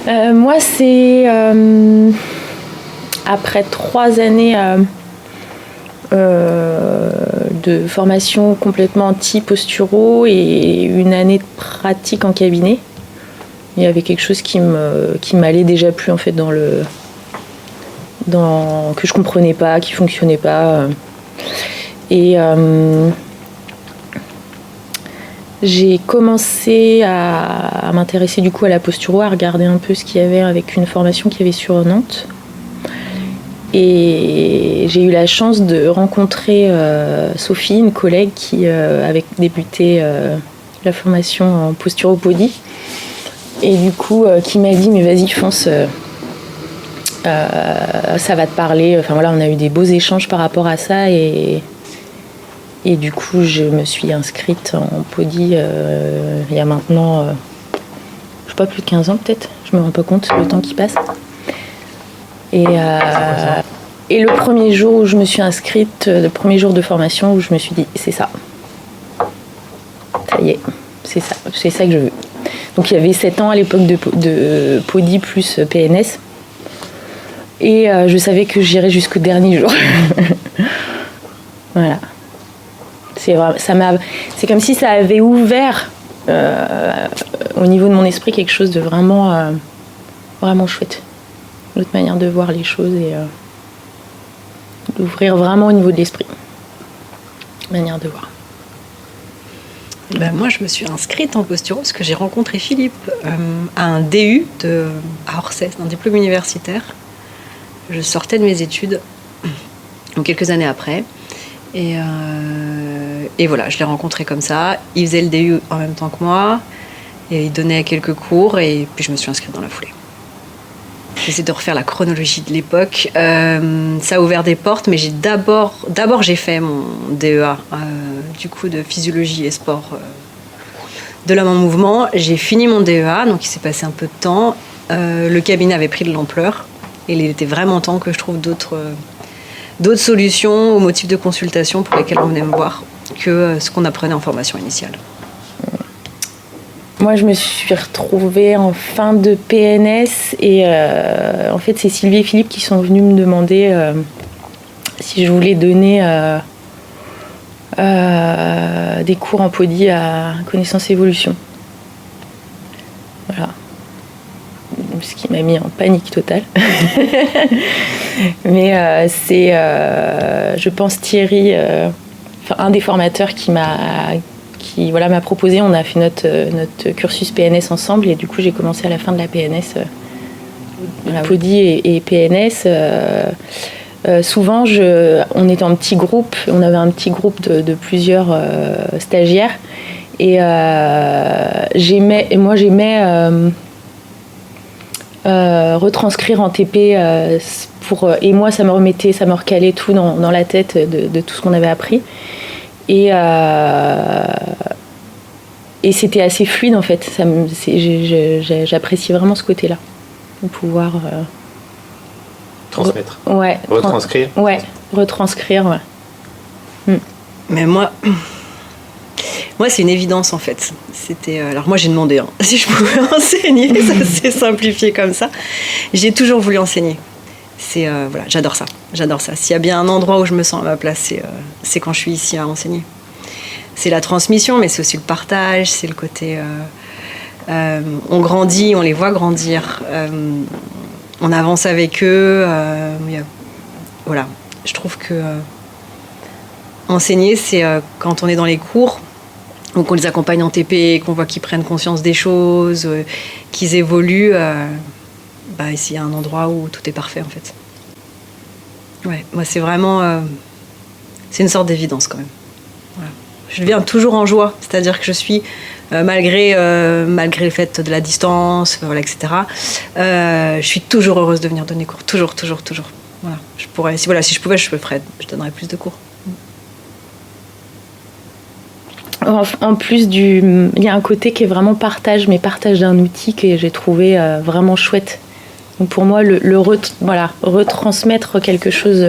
Moi, c'est après 3 années de formation complètement anti-posturo et une année de pratique en cabinet. Il y avait quelque chose qui m'allait déjà plus en fait que je comprenais pas, qui fonctionnait pas. Et j'ai commencé à m'intéresser du coup à la posturo, à regarder un peu ce qu'il y avait avec une formation qu'il y avait sur Nantes. Et j'ai eu la chance de rencontrer Sophie, une collègue qui avait débuté la formation en posturopodie. Et du coup, qui m'a dit, mais vas-y, fonce, ça va te parler. Enfin voilà, on a eu des beaux échanges par rapport à ça. Et du coup, je me suis inscrite en podi il y a maintenant, je sais pas, plus de 15 ans peut-être. Je me rends pas compte le temps qui passe. Et le premier jour où je me suis inscrite, le premier jour de formation où je me suis dit, c'est ça. Ça y est, c'est ça que je veux. Donc il y avait 7 ans à l'époque de Podi plus PNS. Et je savais que j'irais jusqu'au dernier jour. Voilà. C'est comme si ça avait ouvert au niveau de mon esprit quelque chose de vraiment, vraiment chouette. L'autre manière de voir les choses et d'ouvrir vraiment au niveau de l'esprit. Manière de voir. Ben moi, je me suis inscrite en posturo parce que j'ai rencontré Philippe à un DU à Orsay, un diplôme universitaire. Je sortais de mes études quelques années après. Et voilà, je l'ai rencontré comme ça. Il faisait le DU en même temps que moi. Et il donnait quelques cours. Et puis, je me suis inscrite dans la foulée. J'essaie de refaire la chronologie de l'époque. Ça a ouvert des portes, mais d'abord j'ai fait mon DEA du coup de physiologie et sport de l'homme en mouvement. J'ai fini mon DEA, donc il s'est passé un peu de temps. Le cabinet avait pris de l'ampleur et il était vraiment temps que je trouve d'autres solutions aux motifs de consultation pour lesquels on venait me voir que ce qu'on apprenait en formation initiale. Moi, je me suis retrouvée en fin de PNS et en fait, c'est Sylvie et Philippe qui sont venus me demander si je voulais donner des cours en podi à connaissance évolution. Voilà. Ce qui m'a mis en panique totale. Mais c'est, je pense, Thierry, un des formateurs qui m'a proposé. On a fait notre cursus PNS ensemble et du coup j'ai commencé à la fin de la PNS Podi et PNS. Souvent on était en petit groupe, on avait un petit groupe de plusieurs stagiaires et j'aimais retranscrire en TP et moi ça me recalait tout dans la tête de tout ce qu'on avait appris. Et c'était assez fluide en fait. J'apprécie vraiment ce côté-là, de pouvoir transmettre. Ouais. Retranscrire. Ouais, retranscrire. Ouais. Mais moi, c'est une évidence en fait. Alors moi j'ai demandé si je pouvais enseigner, ça s'est simplifié comme ça. J'ai toujours voulu enseigner. Voilà, j'adore ça. S'il y a bien un endroit où je me sens à ma place, c'est quand je suis ici à enseigner. C'est la transmission, mais c'est aussi le partage, c'est le côté... on grandit, on les voit grandir, on avance avec eux. Voilà, je trouve que enseigner, c'est quand on est dans les cours, donc on les accompagne en TP, qu'on voit qu'ils prennent conscience des choses, qu'ils évoluent. Ici, il y a un endroit où tout est parfait, en fait. Ouais, moi, c'est vraiment... c'est une sorte d'évidence, quand même. Voilà. Je viens toujours en joie, c'est-à-dire que je suis, malgré le fait de la distance, voilà, etc., je suis toujours heureuse de venir donner cours. Toujours. Voilà. Si je pouvais, je donnerais plus de cours. En plus il y a un côté qui est vraiment partage d'un outil que j'ai trouvé vraiment chouette. Donc pour moi, retransmettre quelque chose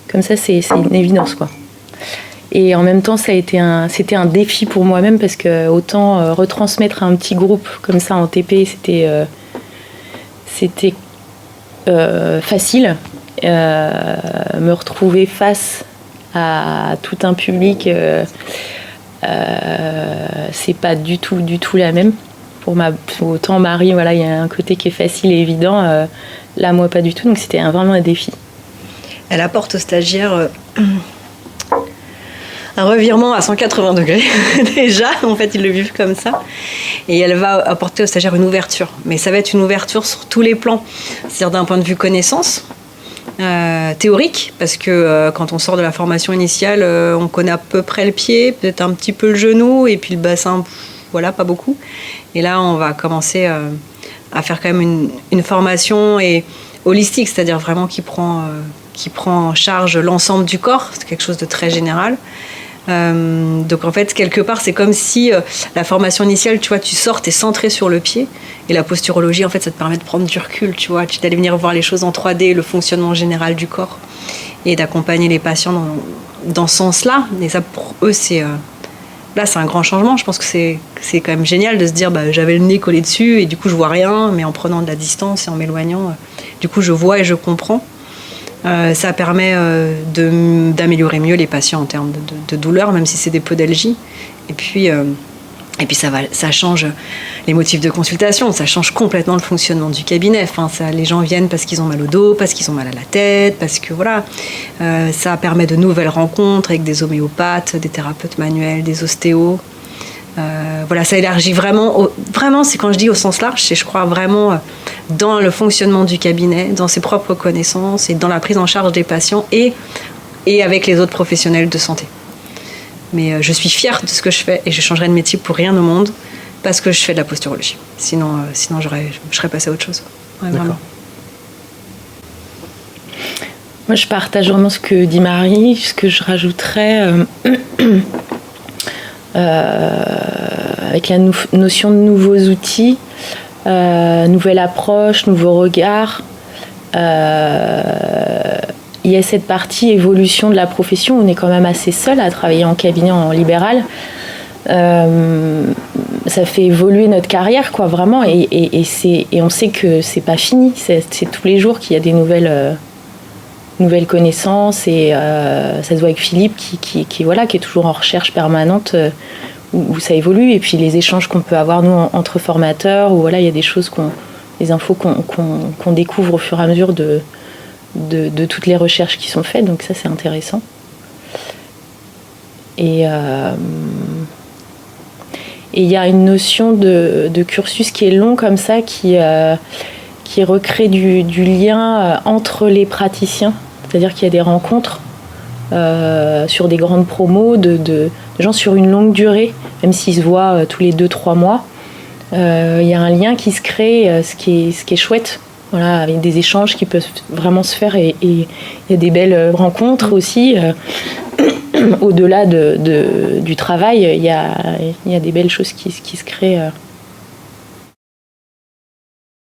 comme ça, c'est une évidence, quoi. Et en même temps, c'était un défi pour moi-même parce que autant retransmettre à un petit groupe comme ça en TP, c'était facile. Me retrouver face à tout un public, c'est pas du tout la même. Autant Marie, voilà, il y a un côté qui est facile et évident. Là, moi, pas du tout. Donc, c'était vraiment un défi. Elle apporte aux stagiaires un revirement à 180 degrés. Déjà, en fait, ils le vivent comme ça. Et elle va apporter aux stagiaires une ouverture. Mais ça va être une ouverture sur tous les plans. C'est-à-dire d'un point de vue connaissance, théorique, parce que quand on sort de la formation initiale, on connaît à peu près le pied, peut-être un petit peu le genou, et puis le bassin, voilà, pas beaucoup. Et là, on va commencer à faire quand même une formation holistique, c'est-à-dire vraiment qui prend en charge l'ensemble du corps. C'est quelque chose de très général. Donc en fait, quelque part, c'est comme si la formation initiale, tu vois, tu sors, t'es centré sur le pied, et la posturologie, en fait, ça te permet de prendre du recul, tu vois, d'aller venir voir les choses en 3D, le fonctionnement général du corps, et d'accompagner les patients dans ce sens-là. Et ça, pour eux, là, c'est un grand changement. Je pense que c'est quand même génial de se dire, j'avais le nez collé dessus, et du coup, je vois rien, mais en prenant de la distance et en m'éloignant, du coup, je vois et je comprends. Ça permet d'améliorer mieux les patients en termes de douleur, même si c'est des podalgies. Et puis ça change les motifs de consultation, ça change complètement le fonctionnement du cabinet. Enfin, les gens viennent parce qu'ils ont mal au dos, parce qu'ils ont mal à la tête, parce que voilà. Ça permet de nouvelles rencontres avec des homéopathes, des thérapeutes manuels, des ostéos. Voilà, ça élargit vraiment, c'est quand je dis au sens large, c'est je crois vraiment dans le fonctionnement du cabinet, dans ses propres connaissances et dans la prise en charge des patients et avec les autres professionnels de santé. Mais je suis fière de ce que je fais et je changerai de métier pour rien au monde parce que je fais de la posturologie. Sinon je serais passée à autre chose. Ouais, vraiment. Moi, je partage vraiment ce que dit Marie. Ce que je rajouterais, avec la notion de nouveaux outils, nouvelle approche, nouveau regard. Il y a cette partie évolution de la profession. On est quand même assez seul à travailler en cabinet en libéral. Ça fait évoluer notre carrière, quoi, vraiment. Et on sait que c'est pas fini. C'est tous les jours qu'il y a des nouvelles connaissances. Et ça se voit avec Philippe qui est toujours en recherche permanente. Où ça évolue, et puis les échanges qu'on peut avoir nous entre formateurs, où voilà, il y a des choses des infos qu'on découvre au fur et à mesure de toutes les recherches qui sont faites, donc ça c'est intéressant. Et il y a une notion de cursus qui est long comme ça, qui recrée du lien entre les praticiens, c'est-à-dire qu'il y a des rencontres sur des grandes promos de gens sur une longue durée, même s'ils se voient tous les 2-3 mois. Il y a un lien qui se crée, ce qui est chouette, voilà, avec des échanges qui peuvent vraiment se faire, et il y a des belles rencontres aussi. Au-delà du travail, il y a des belles choses qui se créent